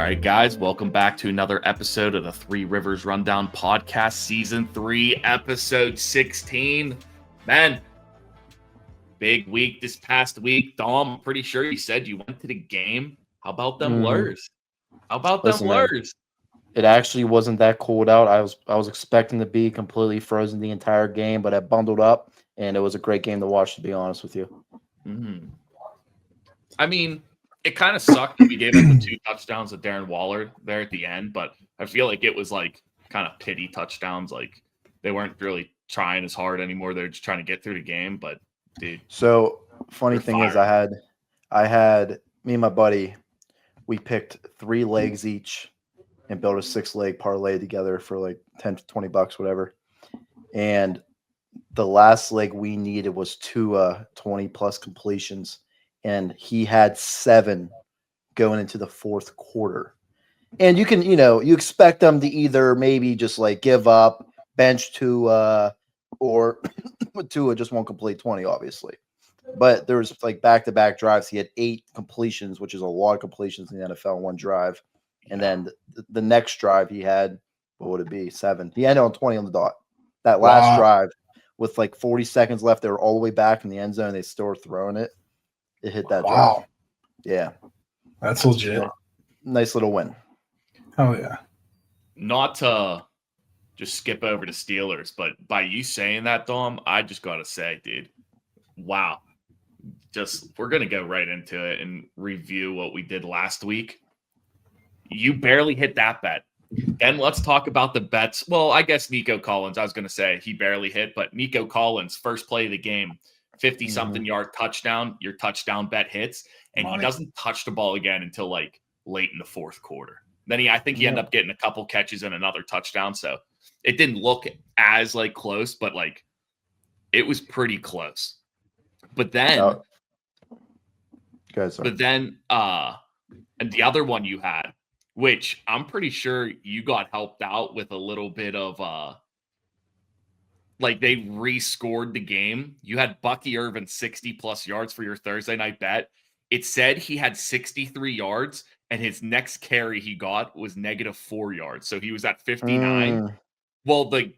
right, guys, welcome back to another episode of the Three Rivers Rundown Podcast, Season 3, Episode 16. Man, big week this past week. Dom, I'm pretty sure you said you went to the game. How about them Lurs? How about them Lurs? It actually wasn't that cold out. I was expecting to be completely frozen the entire game, but I bundled up, and it was a great game to watch, to be honest with you. I mean, it kind of sucked that we gave up the 2 touchdowns to Darren Waller there at the end, but I feel like it was like kind of pity touchdowns. Like they weren't really trying as hard anymore. They're just trying to get through the game. But dude, so funny thing is, I had me and my buddy, we picked 3 legs each and built a 6-leg parlay together for like $10 to $20, whatever. And the last leg we needed was 2 20+ completions. And he had 7 going into the fourth quarter. And you can, you expect them to either maybe just like give up, bench Tua, or Tua just won't complete 20, obviously. But there was like back-to-back drives. He had 8 completions, which is a lot of completions in the NFL in one drive. And then the next drive he had, what would it be? 7. He ended on 20 on the dot. That last drive with like 40 seconds left, they were all the way back in the end zone. They still were throwing it. It hit that drive. Yeah. That's legit. Nice little win. Oh, yeah. Not to just skip over to Steelers, but by you saying that, Dom, I just got to say, dude, wow. We're going to go right into it and review what we did last week. You barely hit that bet. Then let's talk about the bets. Well, I guess Nico Collins, I was going to say he barely hit, but Nico Collins, first play of the game, 50-something yard touchdown, your touchdown bet hits, and he doesn't touch the ball again until like late in the fourth quarter. Then I think he ended up getting a couple catches and another touchdown. So it didn't look as like close, but like it was pretty close. But then, and the other one you had, which I'm pretty sure you got helped out with a little bit of like they rescored the game. You had Bucky Irvin 60+ yards for your Thursday night bet. It said he had 63 yards, and his next carry he got was -4 yards. So he was at 59. Well, the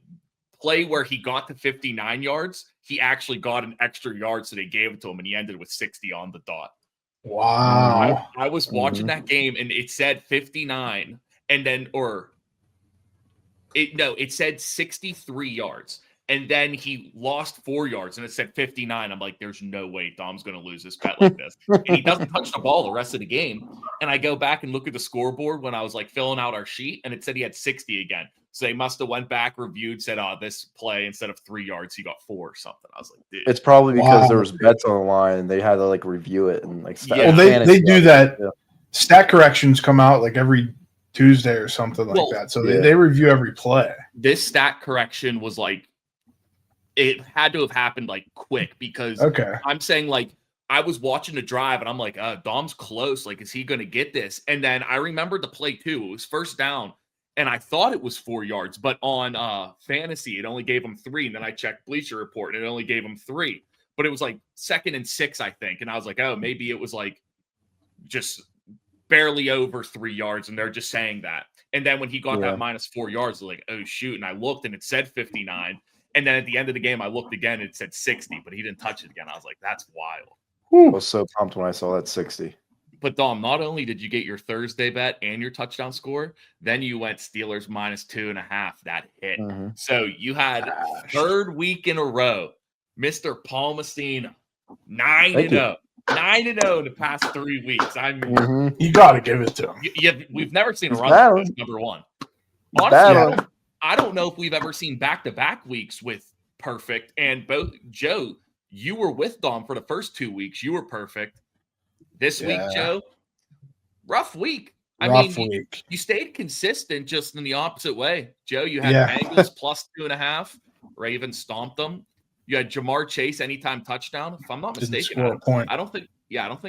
play where he got to 59 yards, he actually got an extra yard, so they gave it to him, and he ended with 60 on the dot. Wow. I was watching that game, and it said 59, and then, it said 63 yards. And then he lost 4 yards, and it said 59. I'm like, there's no way Dom's going to lose this bet like this. And he doesn't touch the ball the rest of the game. And I go back and look at the scoreboard when I was like filling out our sheet, and it said he had 60 again. So they must have went back, reviewed, said, this play, instead of 3 yards, he got 4 or something. I was like, dude. It's probably because there was bets on the line, and they had to like review it and like. Well, they do that. Yeah. Stat corrections come out like every Tuesday or something like that. So they review every play. This stat correction was like, it had to have happened like quick because I'm saying like I was watching the drive and I'm like, Dom's close. Like, is he going to get this? And then I remembered the play too. It was first down and I thought it was 4 yards, but on fantasy, it only gave him 3. And then I checked Bleacher Report and it only gave him 3, but it was like 2nd and 6, I think. And I was like, maybe it was like just barely over 3 yards. And they're just saying that. And then when he got that -4 yards, like, oh shoot. And I looked and it said 59. And then at the end of the game, I looked again, and it said 60, but he didn't touch it again. I was like, that's wild. I was so pumped when I saw that 60. But, Dom, not only did you get your Thursday bet and your touchdown score, then you went Steelers -2.5. That hit. So you had third week in a row, Mr. Palmastine, 9-0. 9-0 in the past 3 weeks. I mean, you got to give it to him. We've never seen a run like number one. Honestly, I don't know if we've ever seen back-to-back weeks with perfect. And both Joe, you were with Dom for the first 2 weeks. You were perfect. This week, Joe, rough week. I mean, you stayed consistent just in the opposite way. Joe, you had Bengals +2.5. Ravens stomped them. You had Jamar Chase anytime touchdown. If I'm not mistaken, I don't think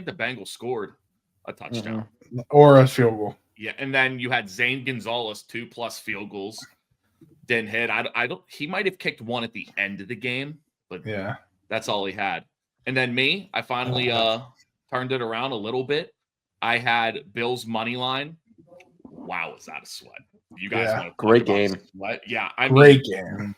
the Bengals scored a touchdown or a field goal. Yeah, and then you had Zane Gonzalez 2+ field goals. Didn't hit. I don't. He might have kicked one at the end of the game, but that's all he had. And then me, I finally turned it around a little bit. I had Bills money line wow, was that a sweat? You guys want to talk great about game? Sweat? Yeah, Great game.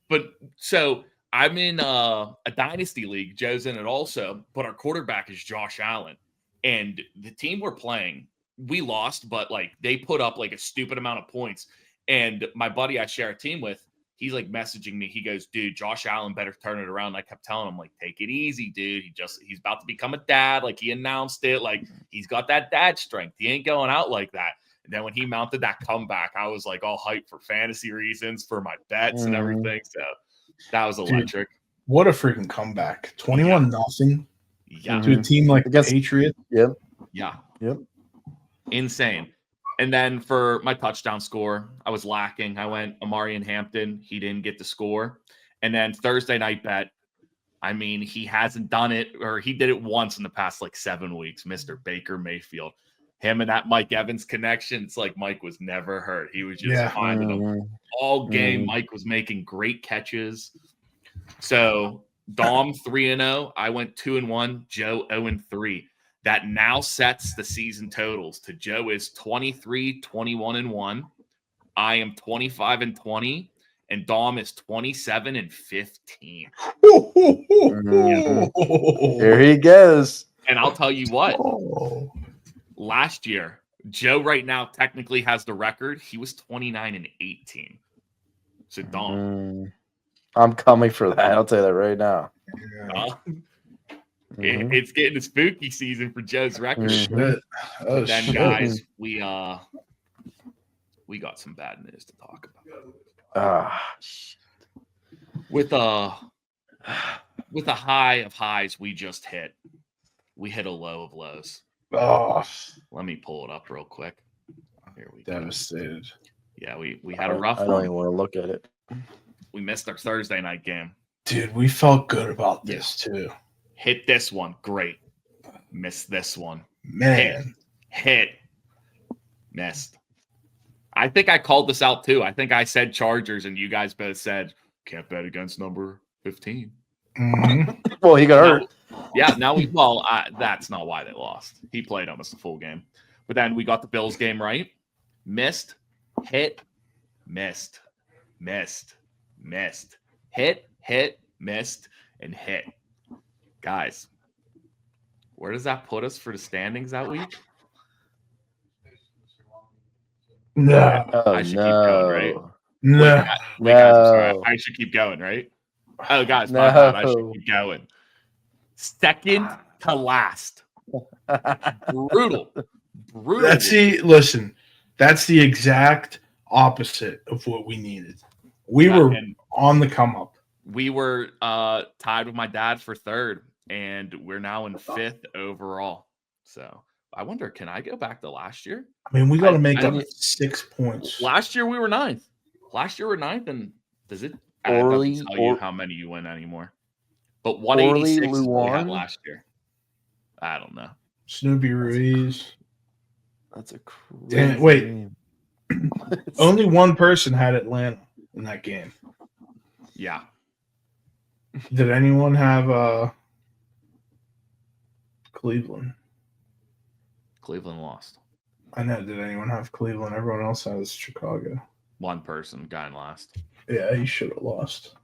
But so I'm in a dynasty league. Joe's in it also, but our quarterback is Josh Allen, and the team we're playing, we lost, but like they put up like a stupid amount of points. And my buddy I share a team with, he's like messaging me. He goes, "Dude, Josh Allen better turn it around." And I kept telling him, like, take it easy, dude. He's about to become a dad. Like he announced it. Like he's got that dad strength. He ain't going out like that. And then when he mounted that comeback, I was like all hyped for fantasy reasons, for my bets and everything. So that was electric. Dude, what a freaking comeback. 21-0 to a team like the Patriots. Yep. Yeah. Yep. Insane. And then for my touchdown score, I was lacking. I went Amari and Hampton. He didn't get the score. And then Thursday night bet, I mean, he hasn't done it, or he did it once in the past like 7 weeks, Mr. Baker Mayfield. Him and that Mike Evans connection, it's like Mike was never hurt. He was just finding them all game. Mike was making great catches. So Dom 3-0. I went 2-1. Joe 0-3. That now sets the season totals to Joe is 23, 21-1. I am 25-20, and Dom is 27-15. There he goes. And I'll tell you what. Last year, Joe right now technically has the record. He was 29-18. So Dom, I'm coming for that. I'll tell you that right now. It's getting a spooky season for Joe's record. Then, guys, we got some bad news to talk about. With a high of highs we just hit, we hit a low of lows. Let me pull it up real quick. Here we go. Devastated. Yeah, we had a rough one. I don't even want to look at it. We missed our Thursday night game. Dude, we felt good about this too. Hit this one. Great. Missed this one. Man. Hit. Missed. I think I called this out too. I think I said Chargers, and you guys both said, can't bet against number 15. Well, he got hurt. Yeah, that's not why they lost. He played almost the full game. But then we got the Bills game right. Missed. Hit. Missed. Missed. Missed. Hit. Missed. And hit. Guys, where does that put us for the standings that week? No. I should keep going, right? No. Wait, guys, I'm sorry. I should keep going, right? Oh, guys, my bad. I should keep going. Second to last. Brutal. Listen, that's the exact opposite of what we needed. We were on the come up. We were tied with my dad for third, and we're now in fifth overall. So I wonder, can I go back to last year? I mean, we got to make up 6 points. Last year we were ninth. And does it tell you how many you win anymore? But 186 we had last year. I don't know. Snoopy Ruiz. That's a crazy wait. Only one person had Atlanta in that game. Yeah. Did anyone have Cleveland? Cleveland lost. I know. Did anyone have Cleveland? Everyone else has Chicago. One person got last. Yeah, he should have lost.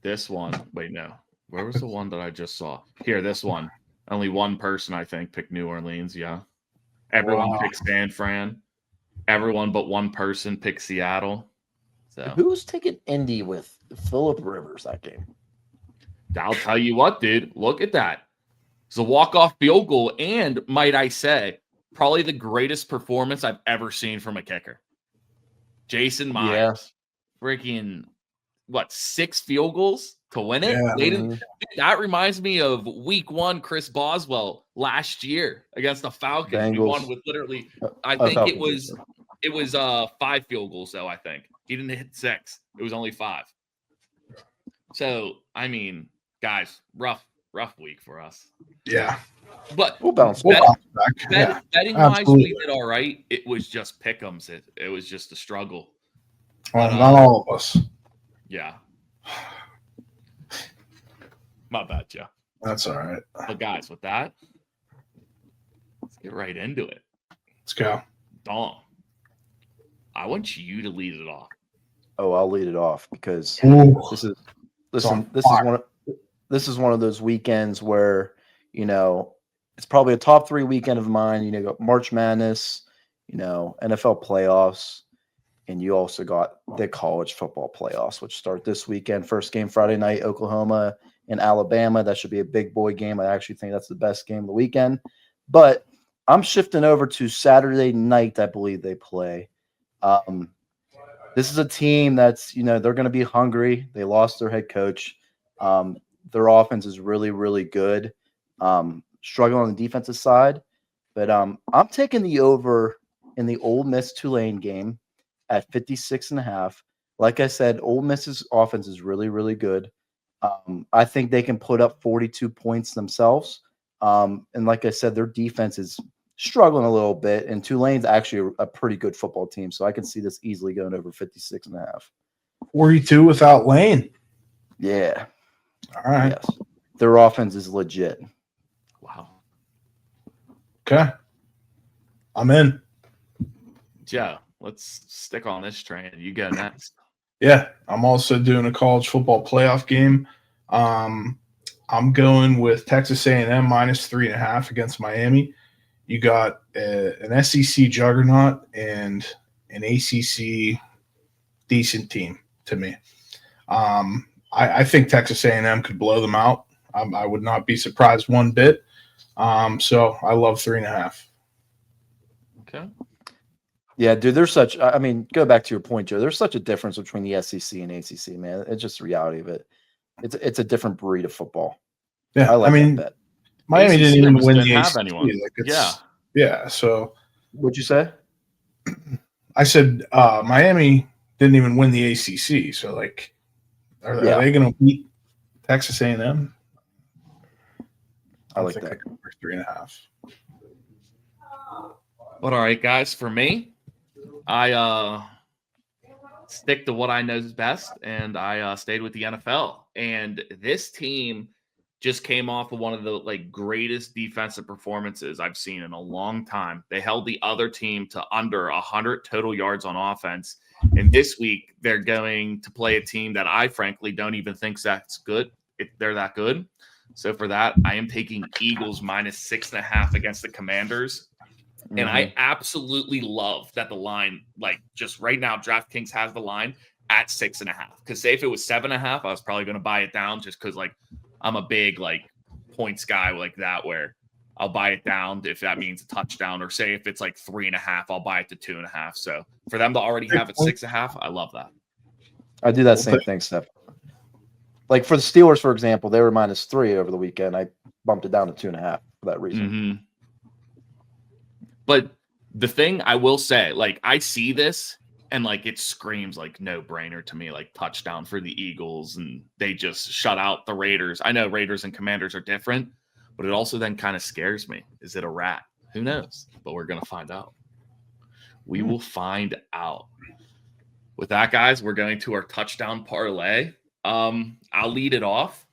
This one. Wait, no. Where was the one that I just saw? Here, this one. Only one person, I think, picked New Orleans. Yeah. Everyone picked San Fran. Everyone but one person picked Seattle. So who's taking Indy with Phillip Rivers that game? I'll tell you what, dude. Look at that. It's a walk-off field goal, and might I say, probably the greatest performance I've ever seen from a kicker. Jason Myers. Freaking, 6 field goals to win it? Yeah. That reminds me of week 1, Chris Boswell last year against the Falcons. Bengals. We won with literally, I think it was 5 field goals, though, I think. He didn't hit 6. It was only 5. So, I mean, guys, rough week for us. Yeah. But we'll bounce back. Betting-wise, we did all right. It was just pick'ems. It was just a struggle. Well, not all of us. Yeah. My bad, Joe. That's all right. But guys, with that, let's get right into it. Let's go. Dom, I want you to lead it off. Oh, I'll lead it off because Ooh, this is one of those weekends where, it's probably a top 3 weekend of mine. You got March Madness, NFL playoffs, and you also got the college football playoffs, which start this weekend. First game Friday night, Oklahoma and Alabama. That should be a big boy game. I actually think that's the best game of the weekend. But I'm shifting over to Saturday night, I believe they play. This is a team that's, they're going to be hungry. They lost their head coach. Their offense is really, really good. Struggling on the defensive side. But I'm taking the over in the Ole Miss Tulane game at 56.5. Like I said, Ole Miss's offense is really, really good. I think they can put up 42 points themselves. And like I said, their defense is struggling a little bit, and Tulane's actually a pretty good football team, so I can see this easily going over 56.5. 42 without Lane. Yeah. All right. Yes. Their offense is legit. Wow. Okay. I'm in. Joe, let's stick on this train. You go next. Yeah, I'm also doing a college football playoff game. I'm going with Texas A&M minus 3.5 against Miami. You got an SEC juggernaut and an ACC decent team to me. I think Texas A&M could blow them out. I would not be surprised one bit. So I love 3.5. Okay. Yeah, dude, go back to your point, Joe. There's such a difference between the SEC and ACC, man. It's just the reality of it. It's a different breed of football. Yeah, I like that bet. Miami didn't even win the have ACC. anyone. Yeah. So what'd you say? I said Miami didn't even win the ACC. So are they going to beat Texas A&M? I like that. 3.5. But all right, guys, for me, I stick to what I know is best, and I stayed with the NFL. And this team just came off of one of the greatest defensive performances I've seen in a long time. They held the other team to under 100 total yards on offense. And this week they're going to play a team that I frankly don't even think that's good. They're that good. So for that, I am taking Eagles minus 6.5 against the Commanders. Mm-hmm. And I absolutely love that the line, just right now, DraftKings has the line at 6.5. Because say if it was 7.5, I was probably going to buy it down just because I'm a big points guy like that, where I'll buy it down if that means a touchdown, or say if it's 3.5, I'll buy it to 2.5. So for them to already have it 6.5, I love that. I do that same thing, Steph. For the Steelers, for example, they were minus 3 over the weekend. I bumped it down to 2.5 for that reason. Mm-hmm. But the thing I will say, I see this and it screams no brainer to me, touchdown for the Eagles, and they just shut out the Raiders. I know Raiders and Commanders are different, but it also then kind of scares me. Is it a rat? Who knows? But we're going to find out. We will find out. With that, guys, we're going to our touchdown parlay. I'll lead it off.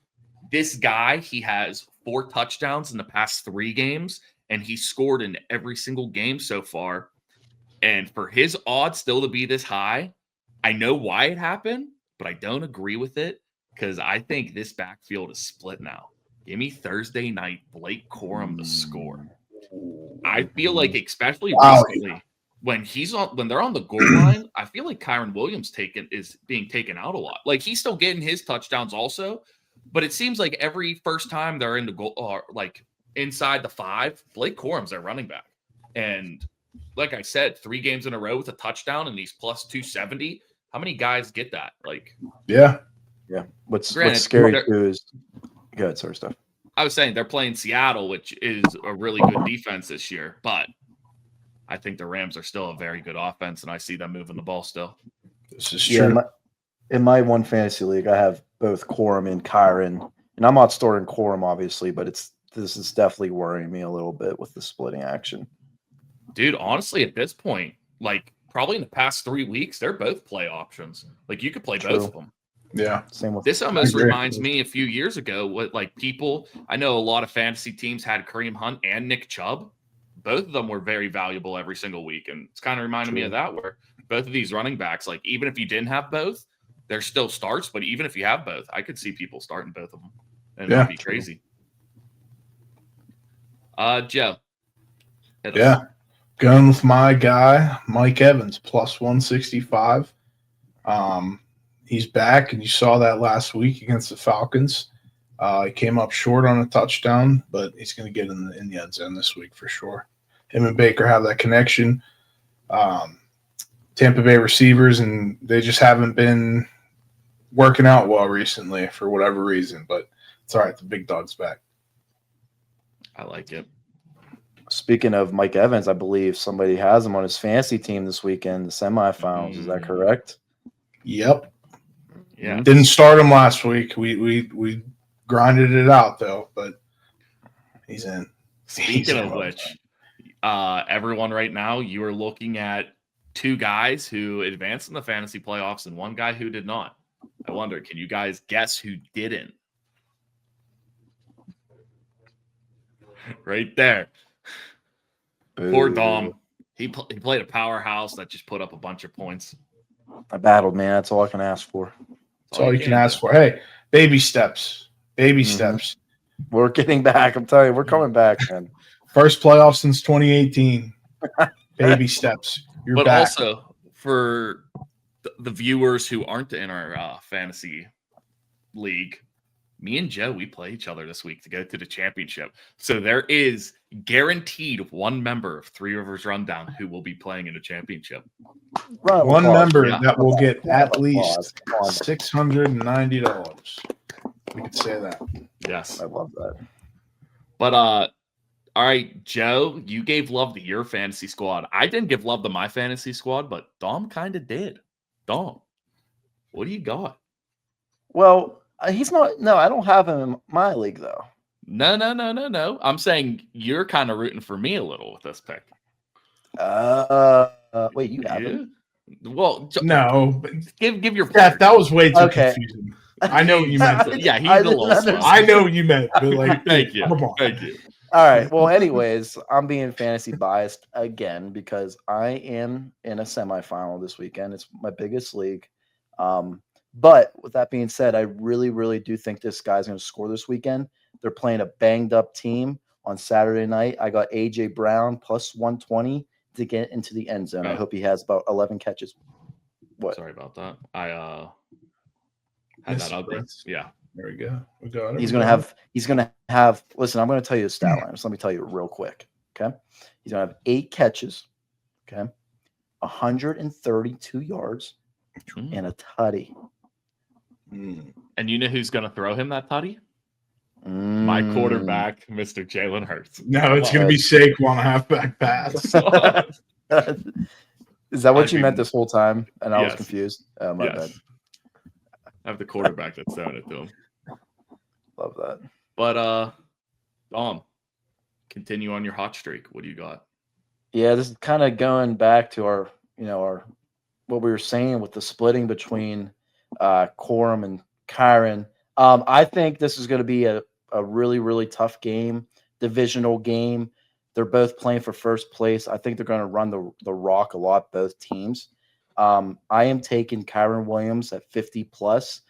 This guy, he has 4 touchdowns in the past 3 games, and he scored in every single game so far. And for his odds still to be this high, I know why it happened, but I don't agree with it because I think this backfield is split now. Give me Thursday night Blake Corum to score. I feel especially recently, when they're on the goal line, I feel like Kyron Williams is being taken out a lot. He's still getting his touchdowns also, but it seems like every first time they're in the goal, or inside the 5, Blake Corum's their running back. And like I said, 3 games in a row with a touchdown, and he's plus 270. How many guys get that? Yeah. What's scary too is go ahead, sorry, stuff. I was saying they're playing Seattle, which is a really good defense this year, but I think the Rams are still a very good offense, and I see them moving the ball still. This is true. In my one fantasy league, I have both Corum and Kyron, and I'm not starting Corum obviously, but this is definitely worrying me a little bit with the splitting action. Dude, honestly, at this point, probably in the past 3 weeks, they're both play options. You could play both of them. Yeah. Same with this almost reminds me a few years ago what people, I know a lot of fantasy teams had Kareem Hunt and Nick Chubb. Both of them were very valuable every single week. And it's kind of reminding me of that, where both of these running backs, like even if you didn't have both, they're still starts. But even if you have both, I could see people starting both of them, and it'd be crazy. Joe. Yeah, going with my guy Mike Evans plus 165. He's back, and you saw that last week against the Falcons. He came up short on a touchdown, but he's going to get in the end zone this week for sure. Him and Baker have that connection. Tampa Bay receivers, and they just haven't been working out well recently for whatever reason, but it's all right. The big dog's back. I like it. Speaking of Mike Evans, I believe somebody has him on his fantasy team this weekend, the semifinals. Is that correct? Yep. Yeah. Didn't start him last week. We grinded it out though, but he's in. Speaking of which, everyone right now, you are looking at two guys who advanced in the fantasy playoffs and one guy who did not. I wonder, can you guys guess who didn't? Right there. Poor Dom. He played a powerhouse that just put up a bunch of points. I battled, man. That's all I can ask for. That's all you can ask for. Hey, baby steps. Baby steps. We're getting back. I'm telling you, we're coming back, man. First playoff since 2018. Baby steps. You're but back. Also, for the viewers who aren't in our fantasy league, me and Joe, we play each other this week to go to the championship. So there is guaranteed one member of Three Rivers Rundown who will be playing in the championship. One member that will get at least $690. We could say that. Yes. I love that. But all right, Joe, you gave love to your fantasy squad. I didn't give love to my fantasy squad, but Dom kind of did. Dom, what do you got? Well, he's not. No, I don't have him in my league though. No. I'm saying you're kind of rooting for me a little with this pick. Wait, you have him? Well, no. Give your Steph, that was way too confusing. I know what you meant. Yeah, he's a little slow. I know what you meant. But like, thank you. Come on. Thank you. All right. Well, anyways, I'm being fantasy biased again because I am in a semifinal this weekend. It's my biggest league. But with that being said, I really, really do think this guy's going to score this weekend. They're playing a banged up team on Saturday night. I got AJ Brown plus 120 to get into the end zone. I hope he has about 11 catches. What? Sorry about that. I had that ugly. Yeah. There we go. We got it. He's gonna have. Listen, I'm gonna tell you a stat line. So let me tell you real quick. Okay, he's gonna have 8 catches. Okay, 132 yards and a tutty. And you know who's gonna throw him that tutty? My quarterback, Mr. Jalen Hurts. No, it's gonna be Saquon halfback pass. Is that what you meant this whole time? And I was confused. Oh, my bad. I have the quarterback that's throwing it to him. Love that. But Dom, continue on your hot streak. What do you got? Yeah, this is kind of going back to our what we were saying with the splitting between Corum and Kyron. I think this is going to be a really, really tough game, divisional game. They're both playing for first place. I think they're going to run the rock a lot, both teams. I am taking Kyron Williams at 50 plus.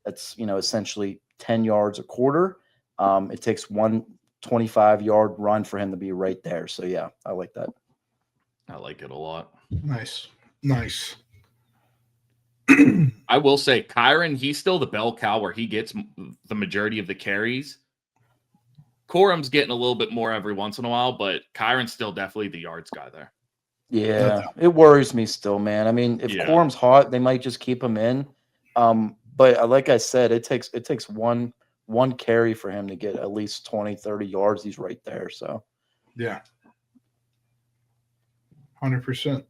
That's essentially 10 yards a quarter. It takes 125-yard run for him to be right there. So yeah, I like that. I like it a lot. Nice. I will say Kyron, he's still the bell cow where he gets the majority of the carries. Corum's getting a little bit more every once in a while, but Kyron's still definitely the yards guy there. Yeah, it worries me still, man. I mean, if Corum's hot, they might just keep him in. But like I said, it takes one carry for him to get at least 20, 30 yards. He's right there. So yeah, 100%.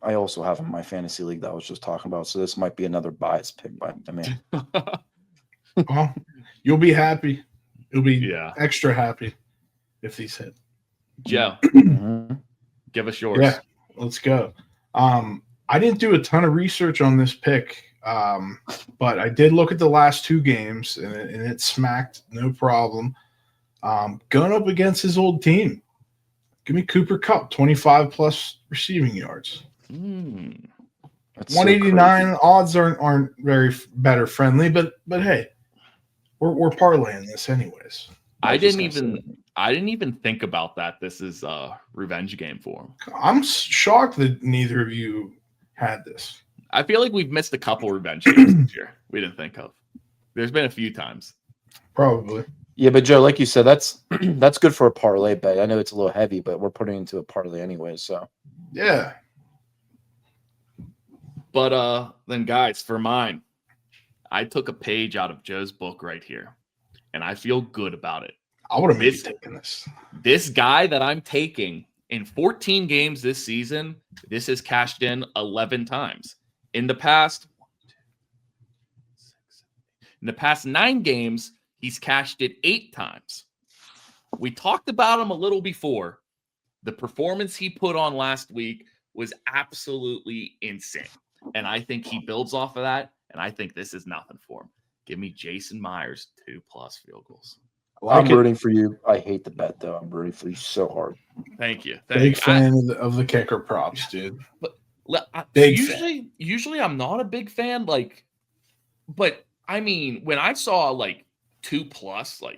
I also have him in my fantasy league that I was just talking about. So this might be another biased pick by me. Well, you'll be happy. You'll be extra happy if these hit. Joe, give us yours. Yeah, let's go. I didn't do a ton of research on this pick, but I did look at the last 2 games, and it smacked no problem. Going up against his old team, give me Cooper Kupp, 25 plus receiving yards. That's 189 odds aren't very better friendly, but hey, we're parlaying this anyways. I didn't even think about that. This is a revenge game for him. I'm shocked that neither of you had this. I feel like we've missed a couple revenge games this year we didn't think of. There's been a few times. Probably. Yeah, but Joe, like you said, that's good for a parlay bet. I know it's a little heavy, but we're putting it into a parlay anyway, so. Yeah. But then guys, for mine, I took a page out of Joe's book right here, and I feel good about it. I would have maybe taken this. This guy that I'm taking in 14 games this season, this has cashed in 11 times. In the past 9 games, he's cashed it 8 times. We talked about him a little before. The performance he put on last week was absolutely insane. And I think he builds off of that. And I think this is nothing for him. Give me Jason Myers 2+ field goals. I'm rooting for you. I hate the bet, though. I'm rooting for you so hard. Thank you. Big fan of the kicker props, dude. But usually I'm not a big fan. But I mean, when I saw 2+,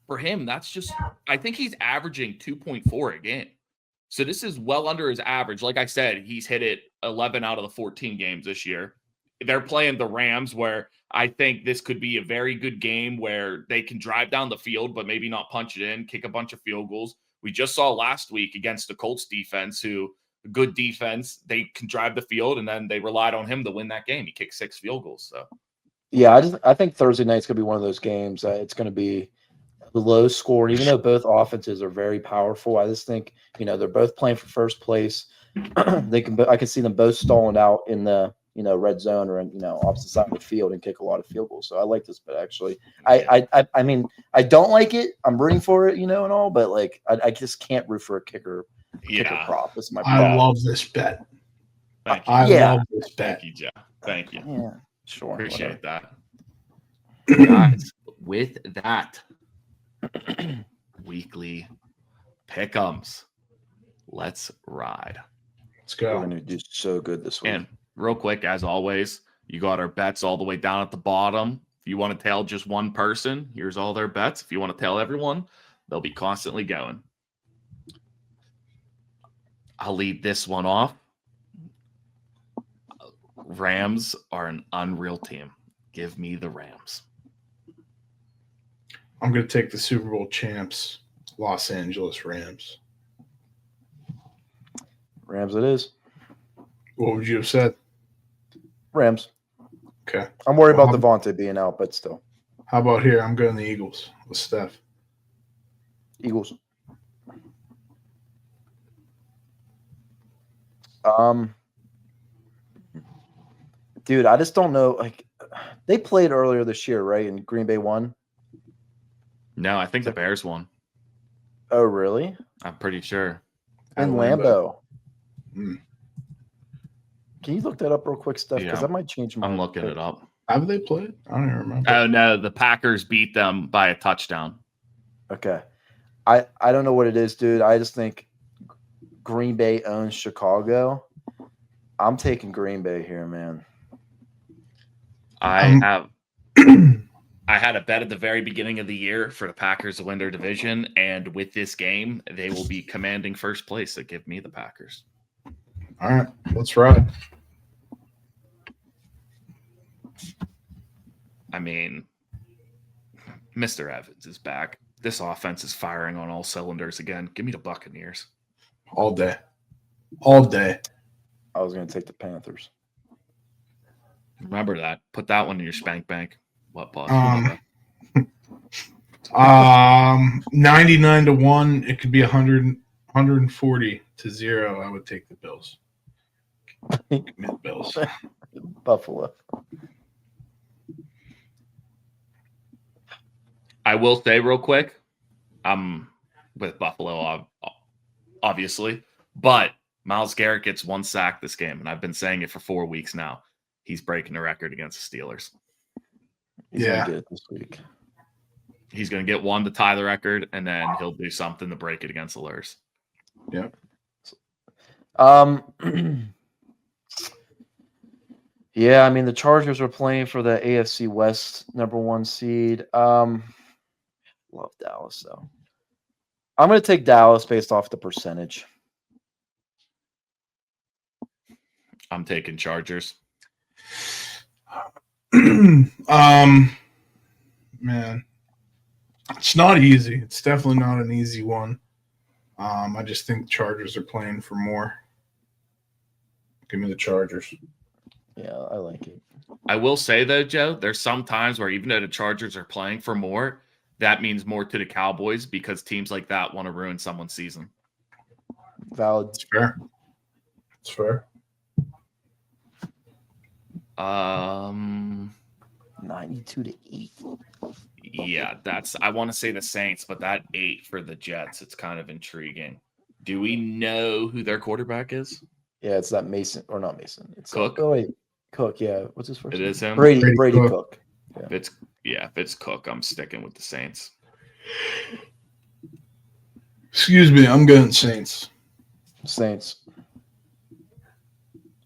for him, that's just, I think he's averaging 2.4 a game. So this is well under his average. Like I said, he's hit it 11 out of the 14 games this year. They're playing the Rams, where I think this could be a very good game where they can drive down the field, but maybe not punch it in, kick a bunch of field goals. We just saw last week against the Colts defense, good defense, they can drive the field, and then they relied on him to win that game. He kicked 6 field goals. So, yeah, I think Thursday night's going to be one of those games. It's going to be low score, even though both offenses are very powerful. I just think, they're both playing for first place. I can see them both stalling out in the, red zone or, opposite side of the field and kick a lot of field goals. So I like this bet, actually. I mean, I don't like it. I'm rooting for it, and all, but I just can't root for a kicker prop. That's my problem. I love this bet. Thank you. I love this bet. Thank you, Joe. Thank you. Yeah, sure. Appreciate that. Guys, with that, weekly pick'ems. Let's ride. Let's go. We're going to do so good this week. And real quick, as always, you got our bets all the way down at the bottom. If you want to tail just one person, here's all their bets. If you want to tail everyone, they'll be constantly going. I'll lead this one off. Rams are an unreal team. Give me the Rams. I'm going to take the Super Bowl champs, Los Angeles Rams. Rams it is. What would you have said? Rams. Okay. I'm worried about Devontae being out, but still. How about here? I'm going the Eagles with Steph. Eagles. Dude, I just don't know. They played earlier this year, right? And Green Bay won. No, I think the Bears won. Oh, really? I'm pretty sure. And Lambeau. Mm. Can you look that up real quick, Steph? Because that might change my. I'm looking it up. Have they played? I don't even remember. Oh no, the Packers beat them by a touchdown. Okay, I don't know what it is, dude. I just think Green Bay owns Chicago. I'm taking Green Bay here, man. I had a bet at the very beginning of the year for the Packers to win their division, and with this game, they will be commanding first place. So give me the Packers. All right, let's ride. I mean, Mr. Evans is back. This offense is firing on all cylinders again. Give me the Buccaneers. All day. All day. I was going to take the Panthers. Remember that. Put that one in your spank bank. What, boss? 99-1. It could be 140-0. I would take the Bills. Give me the Bills. Buffalo. I will say real quick, I'm with Buffalo, obviously, but Myles Garrett gets 1 sack this game, and I've been saying it for 4 weeks now. He's breaking the record against the Steelers. He's gonna get it this week. He's going to get 1 to tie the record, and then he'll do something to break it against the Lurs. Yep. Yeah, I mean the Chargers are playing for the AFC West #1 seed. Love Dallas though. I'm going to take Dallas based off the percentage. I'm taking Chargers. Man, it's not easy. It's definitely not an easy one. I just think Chargers are playing for more. Give me the Chargers. Yeah, I like it. I will say though, Joe, there's some times where even though the Chargers are playing for more, that means more to the Cowboys because teams like that want to ruin someone's season. Valid. It's fair. It's fair. 92-8. Yeah, I want to say the Saints, but that 8 for the Jets, it's kind of intriguing. Do we know who their quarterback is? Yeah, it's that Mason or not Mason. It's Cook. Wait, Cook. Yeah, what's his first It name? is him. Brady Cook. Yeah. If it's Cook, I'm sticking with the Saints. Excuse me, I'm going Saints. Saints.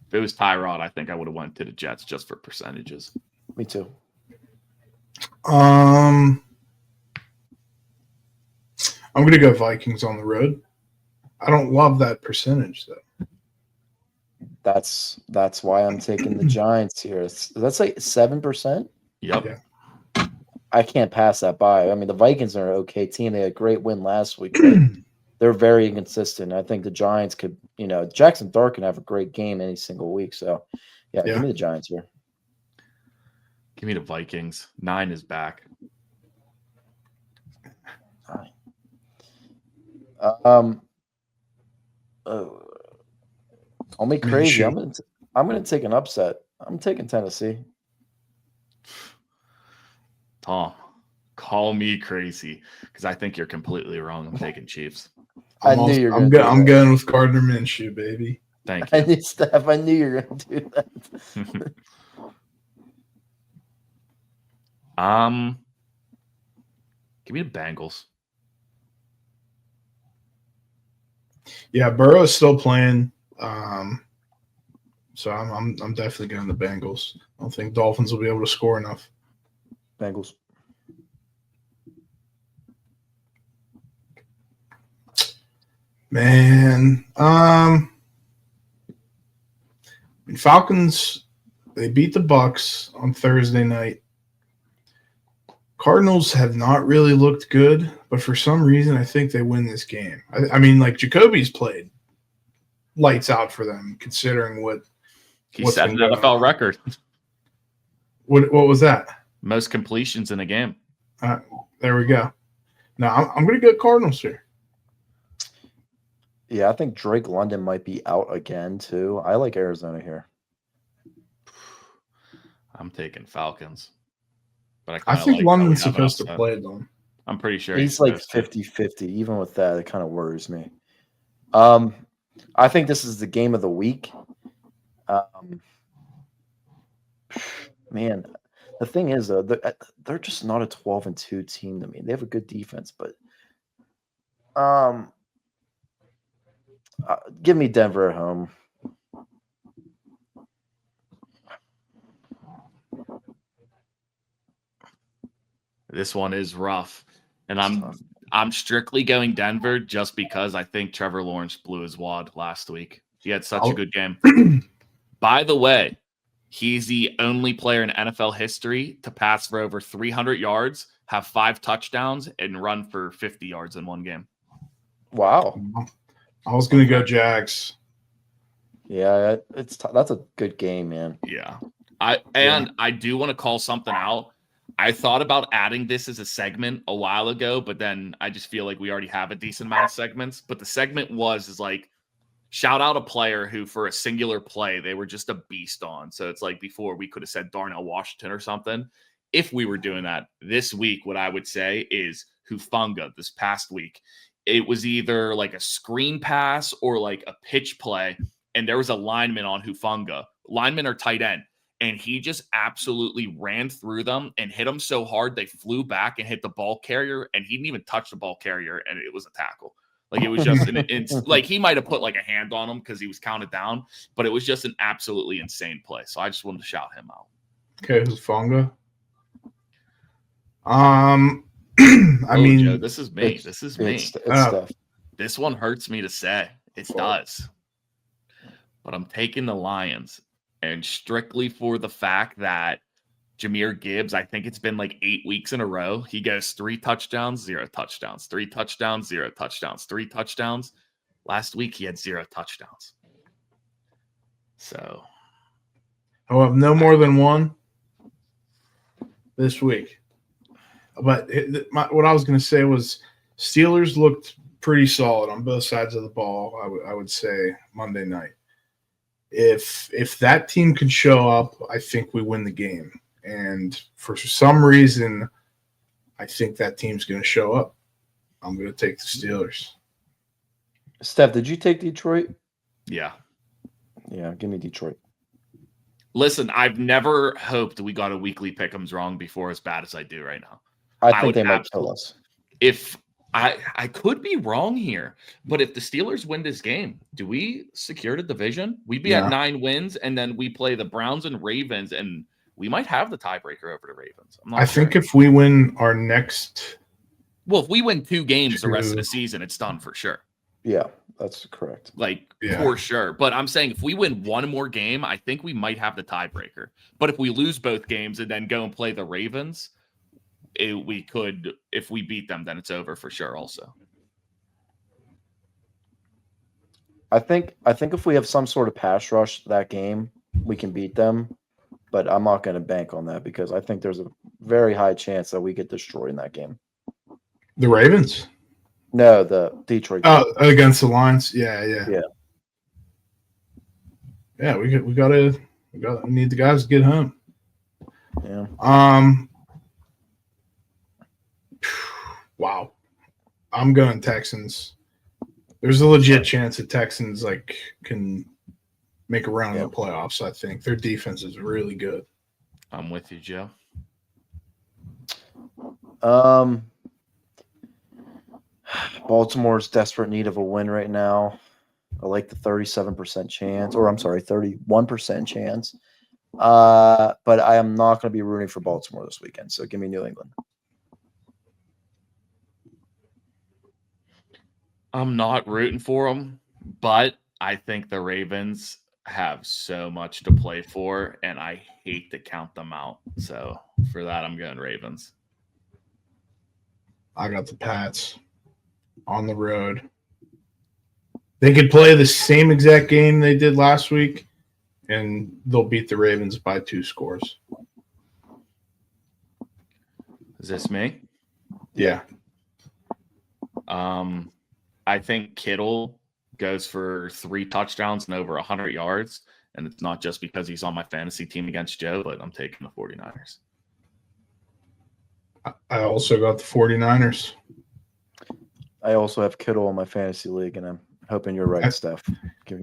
If it was Tyrod, I think I would have went to the Jets just for percentages. Me too. I'm going to go Vikings on the road. I don't love that percentage though. That's why I'm taking the Giants here. That's like 7%. Yep. Yeah. I can't pass that by. I mean, the Vikings are an okay team. They had a great win last week, but they're very inconsistent. I think the Giants could, Jackson Dart can have a great game any single week. So, yeah. Give me the Giants here. Give me the Vikings. 9 is back. Call me crazy. I'm gonna take an upset. I'm taking Tennessee. Tom, call me crazy because I think you're completely wrong. I'm taking Chiefs. I knew you were I'm going with Gardner Minshew, baby. Thank you. I knew, Steph. I knew you were gonna do that. Give me the Bengals. Yeah, Burrow's still playing. So I'm definitely going the Bengals. I don't think Dolphins will be able to score enough. Bengals. Man, Falcons, they beat the Bucks on Thursday night. Cardinals have not really looked good, but for some reason, I think they win this game. I mean, like Jacoby's played lights out for them, considering what he set an NFL record. What was that? Most completions in a game. There we go. Now I'm going to go Cardinals here. Yeah, I think Drake London might be out again too. I like Arizona here. I'm taking Falcons. But I think London's supposed to play them. I'm pretty sure he's like 50-50. Even with that, it kind of worries me. I think this is the game of the week. Man, the thing is though, they're just not a 12-2 team to me. They have a good defense, but give me Denver at home. This one is rough, and I'm strictly going Denver just because I think Trevor Lawrence blew his wad last week. He had such a good game. By the way, he's the only player in NFL history to pass for over 300 yards, have 5 touchdowns, and run for 50 yards in one game. Wow. I was going to go Jags. Yeah, that's a good game, man. Yeah. I do want to call something out. I thought about adding this as a segment a while ago, but then I just feel like we already have a decent amount of segments. But the segment is like, shout out a player who for a singular play, they were just a beast on. So it's like before we could have said Darnell Washington or something. If we were doing that this week, what I would say is Hufanga this past week. It was either like a screen pass or like a pitch play. And there was a lineman on Hufanga, lineman or tight end. And he just absolutely ran through them and hit them so hard they flew back and hit the ball carrier. And he didn't even touch the ball carrier, and it was a tackle. Like it was just like he might have put like a hand on him because he was counted down, but it was just an absolutely insane play. So I just wanted to shout him out. Okay, Hufanga. I mean, Joe, this is me. This is me. It's Steph. This one hurts me to say. It does. But I'm taking the Lions, and strictly for the fact that Jahmyr Gibbs, I think it's been like 8 weeks in a row. He goes 3 touchdowns, 0 touchdowns, 3 touchdowns, 0 touchdowns, 3 touchdowns. Last week, he had 0 touchdowns. So I'll have no more than one this week. But what I was going to say was Steelers looked pretty solid on both sides of the ball, I would say, Monday night. If that team could show up, I think we win the game. And for some reason, I think that team's going to show up. I'm going to take the Steelers. Steph, did you take Detroit? Yeah. Yeah, give me Detroit. Listen, I've never hoped we got a weekly pick'ems wrong before as bad as I do right now. I think they might kill us. If I could be wrong here, but if the Steelers win this game, do we secure the division? We'd be at 9 wins, and then we play the Browns and Ravens, and we might have the tiebreaker over the Ravens. I think if we win our next... Well, if we win 2 games the rest of the season, it's done for sure. Yeah, that's correct. For sure. But I'm saying if we win 1 more game, I think we might have the tiebreaker. But if we lose both games and then go and play the Ravens, we could, if we beat them, then it's over for sure also. I think if we have some sort of pass rush that game, we can beat them. But I'm not going to bank on that because I think there's a very high chance that we get destroyed in that game. The Ravens? No, the Detroit. Oh, against the Lions? Yeah. Yeah, we need the guys to get home. Yeah. Wow. I'm going Texans. There's a legit chance that Texans can make a run in the playoffs, I think. Their defense is really good. I'm with you, Joe. Baltimore's desperate need of a win right now. I like the 37% chance, or I'm sorry, 31% chance. But I am not going to be rooting for Baltimore this weekend. So give me New England. I'm not rooting for them, but I think the Ravens have so much to play for, and I hate to count them out. So for that, I'm going Ravens. I got the Pats on the road. They could play the same exact game they did last week, and they'll beat the Ravens by 2 scores. Is this me? Yeah. I think Kittle goes for 3 touchdowns and over 100 yards, and it's not just because he's on my fantasy team against Joe, but I'm taking the 49ers. I also got the 49ers. I also have Kittle in my fantasy league, and I'm hoping you're right, Steph.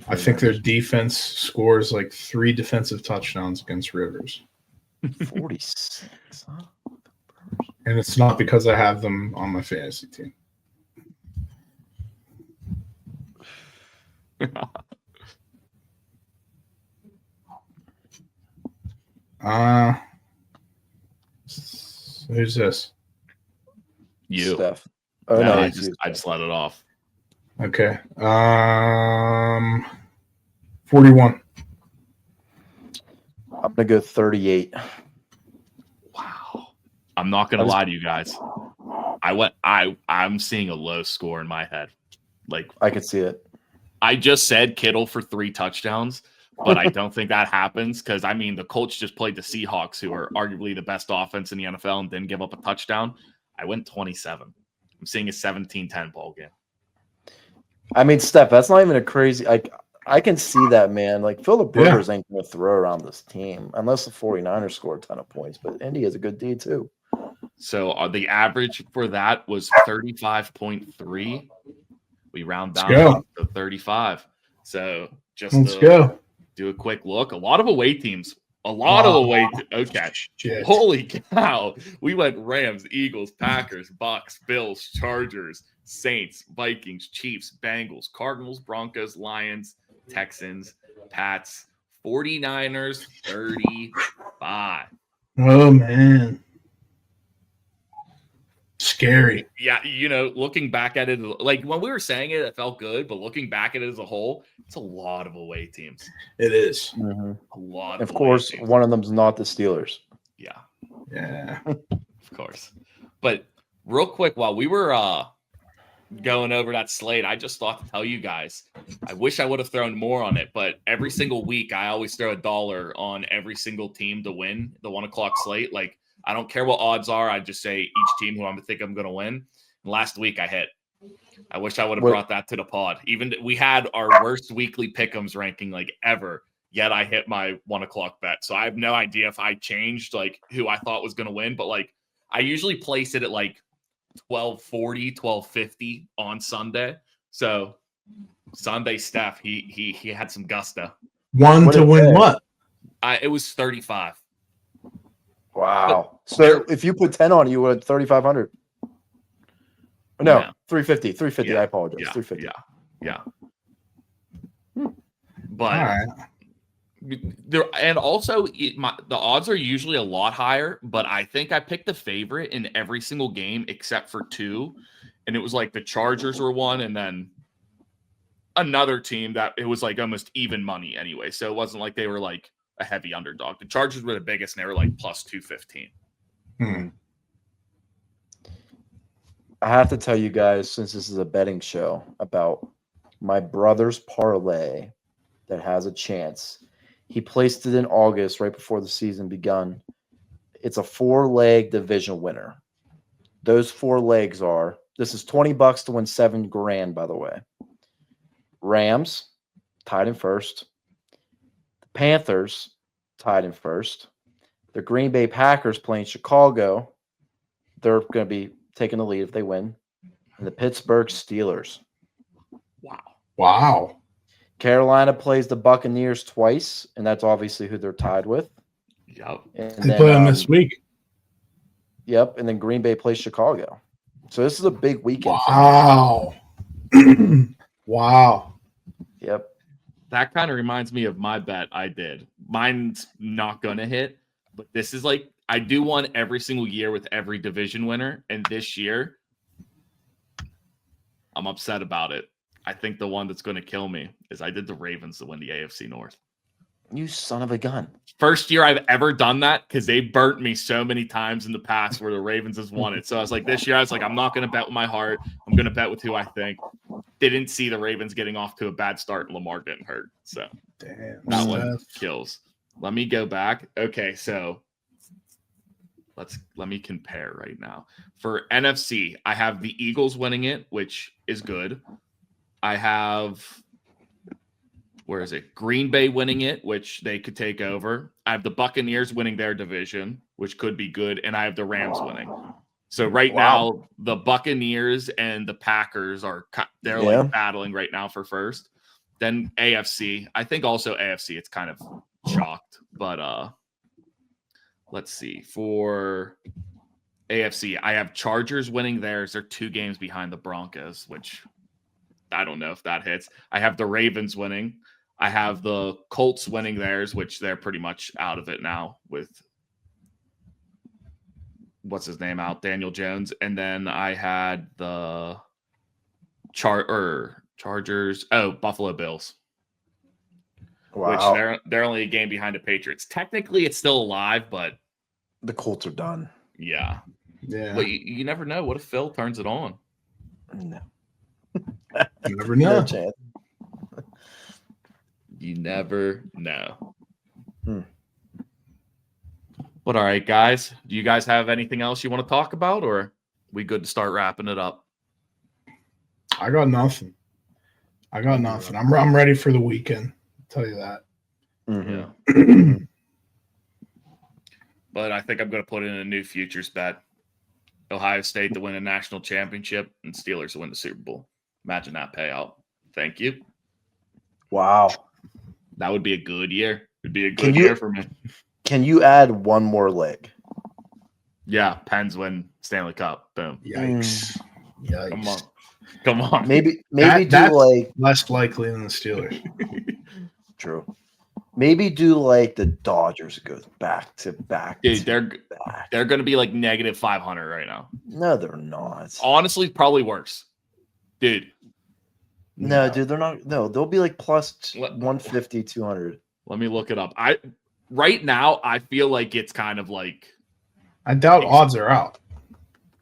I think their defense scores 3 defensive touchdowns against Rivers. 46. Huh? And it's not because I have them on my fantasy team. Who's this? You. Steph. Oh, no, I just let it off. Okay. 41. I'm gonna go 38. Wow. I'm not gonna lie to you guys. I'm seeing a low score in my head. I could see it. I just said Kittle for 3 touchdowns, but I don't think that happens because, the Colts just played the Seahawks, who are arguably the best offense in the NFL, and didn't give up a touchdown. I went 27. I'm seeing a 17-10 ball game. Steph, that's not even a crazy – I can see that, man. Phillip Rivers ain't going to throw around this team unless the 49ers score a ton of points, but Indy is a good D too. So the average for that was 35.3. We round down to 35. So just go. Do a quick look. A lot of away teams. Okay. Holy cow. We went Rams, Eagles, Packers, Bucks, Bills, Chargers, Saints, Vikings, Chiefs, Bengals, Cardinals, Broncos, Lions, Texans, Pats, 49ers, 35. Oh, man. Scary. Yeah, looking back at it, like when we were saying it, it felt good, but looking back at it as a whole, it's a lot of away teams. It is. Mm-hmm. A lot of course, teams. One of them's not the Steelers. Yeah. Of course. But real quick, while we were going over that slate, I just thought to tell you guys, I wish I would have thrown more on it, but every single week I always throw $1 on every single team to win the 1 o'clock slate. Like, I don't care what odds are. I just say each team who I think I'm going to win. And last week I hit. I wish I would have brought that to the pod. Even we had our worst weekly pick'ems ranking like ever, yet I hit my 1 o'clock bet. So I have no idea if I changed like who I thought was going to win, but like I usually place it at like 12:40, 12:50 on Sunday. So Sunday, Steph, he had some gusto. One to win what? It was 35. Wow. So if you put 10 on it, you would have 3,500. No, 350. 350. Yeah. I apologize. Yeah. 350. Yeah. But there, and also the odds are usually a lot higher, but I think I picked the favorite in every single game except for 2. And it was like the Chargers were one, and then another team that it was like almost even money anyway. So it wasn't like they were like a heavy underdog. The Chargers were the biggest, and they were like plus 215. I have to tell you guys, since this is a betting show, about my brother's parlay that has a chance. He placed it in August, right before the season begun. It's a 4-leg division winner. Those 4 legs are, this is $20 to win $7,000, by the way. Rams, tied in first. The Panthers, tied in first. The Green Bay Packers playing Chicago. They're going to be taking the lead if they win. And the Pittsburgh Steelers. Wow. Carolina plays the Buccaneers twice, and that's obviously who they're tied with. Yep. And they play them this week. Yep. And then Green Bay plays Chicago. So this is a big weekend. Wow. Wow. Yep. That kind of reminds me of my bet I did. Mine's not going to hit, but this is like, I do one every single year with every division winner. And this year, I'm upset about it. I think the one that's going to kill me is I did the Ravens to win the AFC North. You son of a gun. First year I've ever done that because they burnt me so many times in the past where the Ravens has won it. So I was like, this year, I was like, I'm not going to bet with my heart. I'm going to bet with who I think. Didn't see the Ravens getting off to a bad start and Lamar getting hurt. So damn, that one kills. Let me go back. Okay, so let me compare right now. For NFC, I have the Eagles winning it, which is good. I have, where is it? Green Bay winning it, which they could take over. I have the Buccaneers winning their division, which could be good. And I have the Rams winning. So right now, the Buccaneers and the Packers they're like battling right now for first. Then AFC. I think also AFC, it's kind of shocked. But let's see. For AFC, I have Chargers winning theirs. They're 2 games behind the Broncos, which I don't know if that hits. I have the Ravens winning. I have the Colts winning theirs, which they're pretty much out of it now with what's his name out, Daniel Jones. And then I had the Chargers. Oh, Buffalo Bills. Wow. Which they're only a game behind the Patriots. Technically, it's still alive, but the Colts are done. Yeah. Yeah. But you never know. What if Phil turns it on? No. You never know. No chance. You never know. But all right, guys. Do you guys have anything else you want to talk about, or are we good to start wrapping it up? I got nothing. I'm ready for the weekend. I'll tell you that. Yeah. But I think I'm going to put in a new futures bet. Ohio State to win a national championship and Steelers to win the Super Bowl. Imagine that payout. Thank you. Wow. That would be a good year. It'd be a good year for me. Can you add one more leg? Yeah, Pens win Stanley Cup. Boom. Yikes. Come on. Come on. Maybe That's like less likely than the Steelers. True. Maybe do like the Dodgers go back to back. Dude, to they're going to be like negative 500 right now. No, they're not. Honestly, probably worse. Dude. No, dude, they're not. No, they'll be like plus 150, 200. Let me look it up. Right now, I feel like it's kind of like. I doubt odds are out.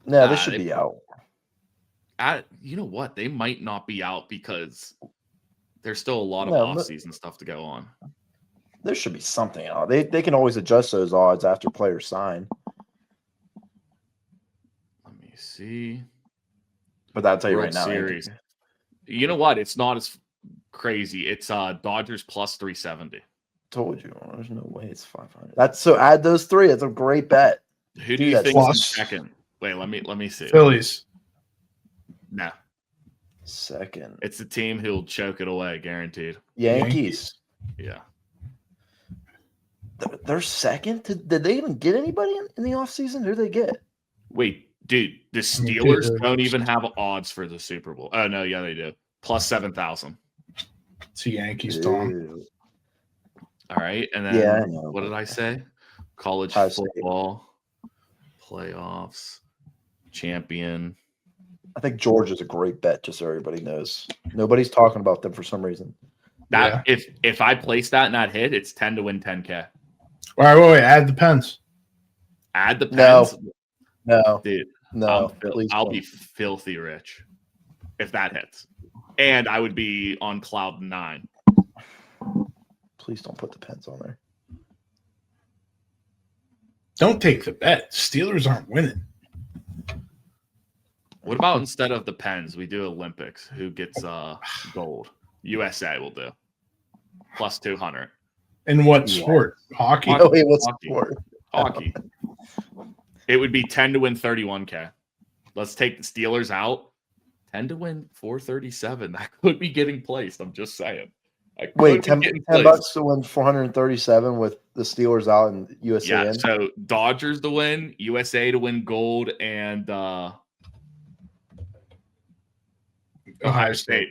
No, they should be out. You know what? They might not be out because there's still a lot of off-season stuff to go on. There should be something out. They can always adjust those odds after players sign. Let me see. But I'll tell you right now. Series. You know what? It's not as crazy. It's Dodgers plus 370. Told you. There's no way it's 500. That's so add those three. It's a great bet. Who do you think is in second? Wait, let me see. Phillies. No. Second. It's the team who'll choke it away, guaranteed. Yankees. Yeah. They're second? Did they even get anybody in the offseason? Who did they get? Wait, dude, the Steelers don't even have odds for the Super Bowl. Oh, no, yeah, they do. Plus 7,000. It's the Yankees, Tom. All right, and then what did I say? College football, playoffs, champion. I think Georgia's a great bet, just so everybody knows. Nobody's talking about them for some reason. If I place that and that hit, it's 10 to win 10K. All right, wait, add the Pens. Add the Pens? No. Dude, no. I'll be filthy rich if that hits. And I would be on cloud 9. Please don't put the Pens on there. Don't take the bet. Steelers aren't winning. What about instead of the Pens, we do Olympics? Who gets gold? USA will do. Plus 200. In what sport? Hockey. Oh, wait, what sport? Hockey. It would be 10 to win 31K. Let's take the Steelers out. 10 to win 437. That could be getting placed. I'm just saying. Wait, $10 to win 437 with the Steelers out and USA yeah, in? So Dodgers to win, USA to win gold, and Ohio State.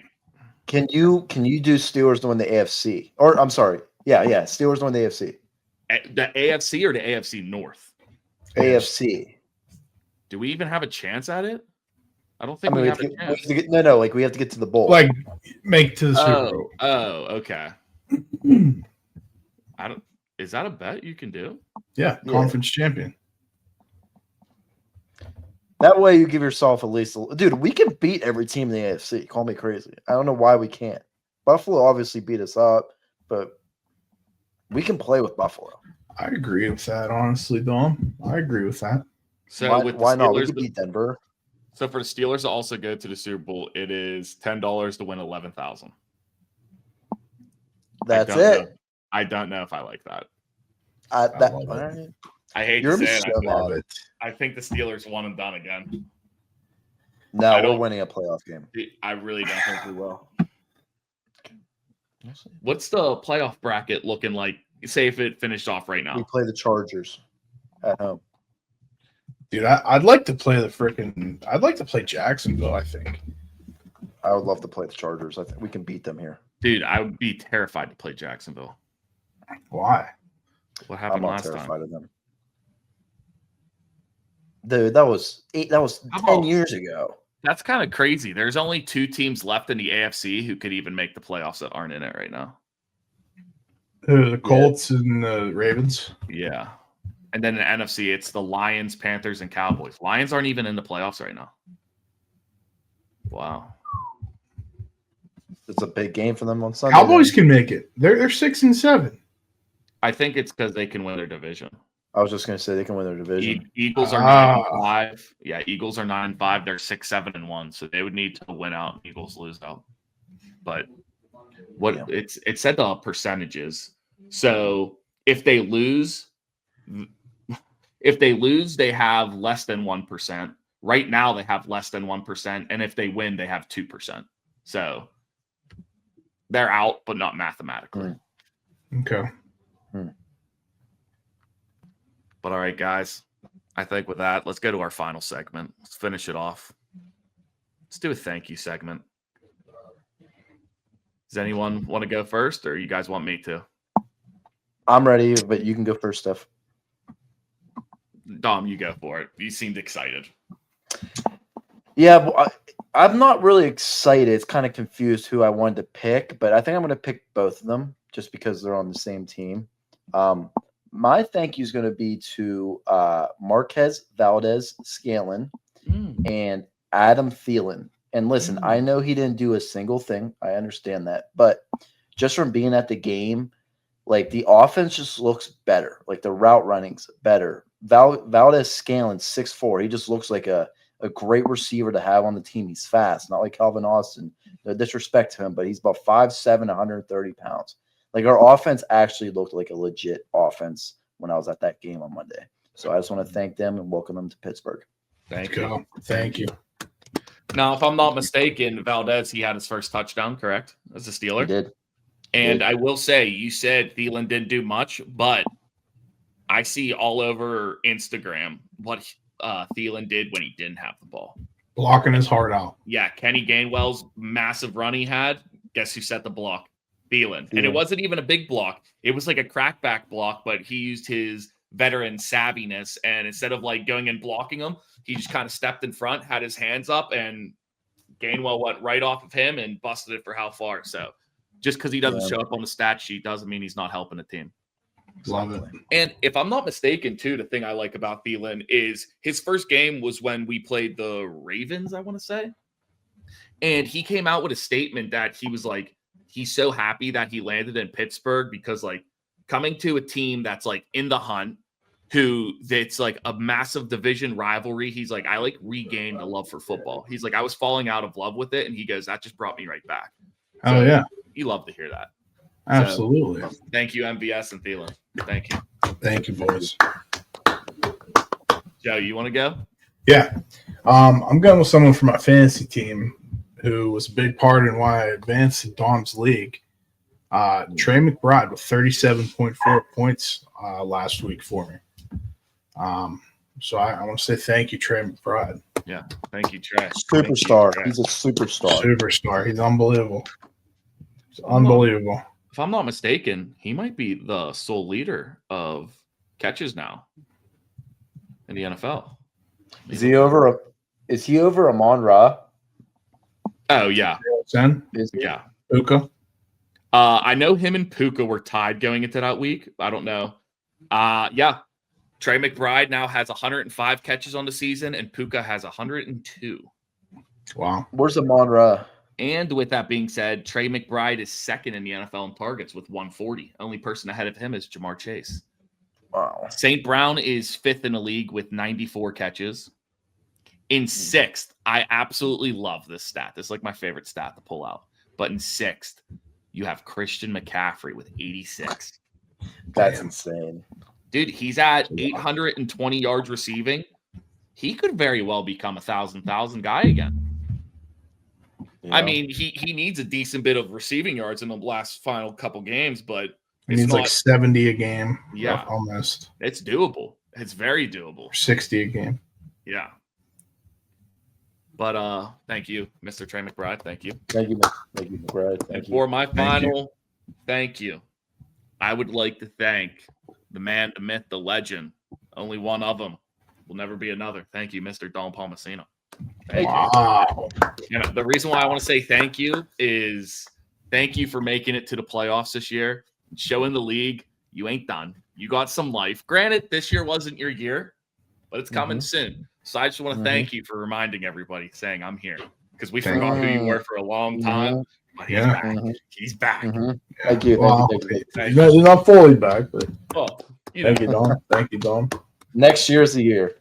Can you do Steelers to win the AFC? Or I'm sorry. Yeah, Steelers to win the AFC. The AFC or the AFC North? AFC. Do we even have a chance at it? I don't think we have a chance. Like we have to get to the bowl. Like make to the Super Bowl. Oh, okay. Is that a bet you can do? Yeah, conference champion. That way you give yourself at least dude, we can beat every team in the AFC. Call me crazy. I don't know why we can't. Buffalo obviously beat us up, but we can play with Buffalo. I agree with that, honestly, Dom. I agree with that. So why not? We could beat Denver. So for the Steelers to also go to the Super Bowl, it is $10 to win 11,000. That's it. I don't know if I like that. I hate to say it. I think the Steelers won and done again. No, we're winning a playoff game. I really don't think we will. What's the playoff bracket looking like? Say if it finished off right now. We play the Chargers at home. Dude, I'd like to play I'd like to play Jacksonville, I think. I would love to play the Chargers. I think we can beat them here. Dude, I would be terrified to play Jacksonville. Why? What happened last time? I'm terrified of them. Dude, that was 10 years ago. That's kind of crazy. There's only 2 teams left in the AFC who could even make the playoffs that aren't in it right now. The Colts and the Ravens. Yeah. And then in the NFC, it's the Lions, Panthers, and Cowboys. Lions aren't even in the playoffs right now. Wow. It's a big game for them on Sunday. Cowboys can make it. They're 6-7. I think it's because they can win their division. I was just going to say they can win their division. Eagles are 9-5. Yeah, Eagles are 9-5. They're 6-7-1. So they would need to win out. Eagles lose out. But it said the percentages. So if they lose, they have less than 1%. Right now, they have less than 1%, and if they win, they have 2%. So they're out, but not mathematically. Okay. But all right, guys. I think with that, let's go to our final segment. Let's finish it off. Let's do a thank you segment. Does anyone want to go first, or you guys want me to? I'm ready, but you can go first, Steph. Dom, you go for it. You seemed excited. Yeah, I'm not really excited. It's kind of confused who I wanted to pick, but I think I'm going to pick both of them just because they're on the same team. My thank you is going to be to Marquez Valdez-Scantling and Adam Thielen. And listen, I know he didn't do a single thing. I understand that. But just from being at the game, like the offense just looks better. Like the route running's better. Valdez-Scantling, 6'4". He just looks like a great receiver to have on the team. He's fast, not like Calvin Austin. No disrespect to him, but he's about 5'7", 130 pounds. Like our offense actually looked like a legit offense when I was at that game on Monday. So I just want to thank them and welcome them to Pittsburgh. Thank you. Thank you. Now, if I'm not mistaken, Valdez, he had his first touchdown, correct? As a Steeler? He did. And I will say, you said Thielen didn't do much, but I see all over Instagram what Thielen did when he didn't have the ball. Blocking his heart out. Yeah, Kenny Gainwell's massive run he had. Guess who set the block? Thielen. And it wasn't even a big block. It was like a crackback block, but he used his veteran savviness. And instead of like going and blocking him, he just kind of stepped in front, had his hands up, and Gainwell went right off of him and busted it for how far. So just because he doesn't show up on the stat sheet doesn't mean he's not helping the team. Love it. And if I'm not mistaken, too, the thing I like about Thielen is his first game was when we played the Ravens, I want to say. And he came out with a statement that he was like, he's so happy that he landed in Pittsburgh because, like, coming to a team that's, like, in the hunt, it's like a massive division rivalry. He's like, I, like, regained a love for football. He's like, I was falling out of love with it. And he goes, that just brought me right back. Oh, yeah. You love to hear that. Absolutely. So, thank you, MVS and Thielen. Thank you. Thank you, boys. Joe, you want to go? Yeah. I'm going with someone from my fantasy team who was a big part in why I advanced in Dom's league. Trey McBride with 37.4 points last week for me. So I want to say thank you, Trey McBride. Yeah. Thank you, Trey. Superstar. He's a superstar. Superstar. He's unbelievable. He's unbelievable. If I'm not mistaken, he might be the sole leader of catches now in the NFL. Is he over Amon-Ra? Oh, yeah. Yeah. Puka? I know him and Puka were tied going into that week. I don't know. Yeah. Trey McBride now has 105 catches on the season, and Puka has 102. Wow. Where's Amon-Ra? And with that being said, Trey McBride is second in the NFL in targets with 140. Only person ahead of him is Jamar Chase. Wow. St. Brown is fifth in the league with 94 catches. In sixth, I absolutely love this stat. This is like my favorite stat to pull out. But in sixth, you have Christian McCaffrey with 86. That's insane. Dude, he's at 820 yards receiving. He could very well become a 1,000 guy again. Yeah. I mean, he needs a decent bit of receiving yards in the final couple games, but he needs like 70 a game. Yeah, almost. It's doable. It's very doable. 60 a game. Yeah. But thank you, Mr. Trey McBride. Thank you. Thank you, McBride. Thank you. For my final thank you, I would like to thank the man, the myth, the legend. Only one of them. Will never be another. Thank you, Mr. Don Palmasino. Wow. You know, the reason why I want to say thank you is thank you for making it to the playoffs this year, showing the league you ain't done. You got some life. Granted, this year wasn't your year, but it's coming soon. So I just want to thank you for reminding everybody, saying I'm here, because we forgot who you were for a long time. But he's back. He's back. Thank you. Wow. Thank you. He's not fully back, but thank you, Dom. Thank you, Dom. Next year's the year.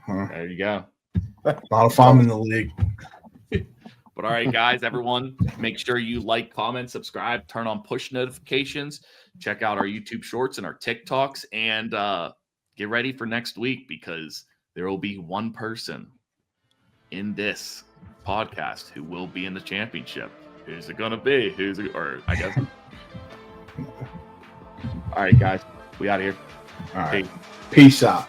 There you go. Not if I'm in the league. But all right, guys, everyone, make sure you like, comment, subscribe, turn on push notifications, check out our YouTube shorts and our TikToks, and get ready for next week, because there will be one person in this podcast who will be in the championship. Who's it going to be? I guess. All right, guys, we out of here. All right. Peace out.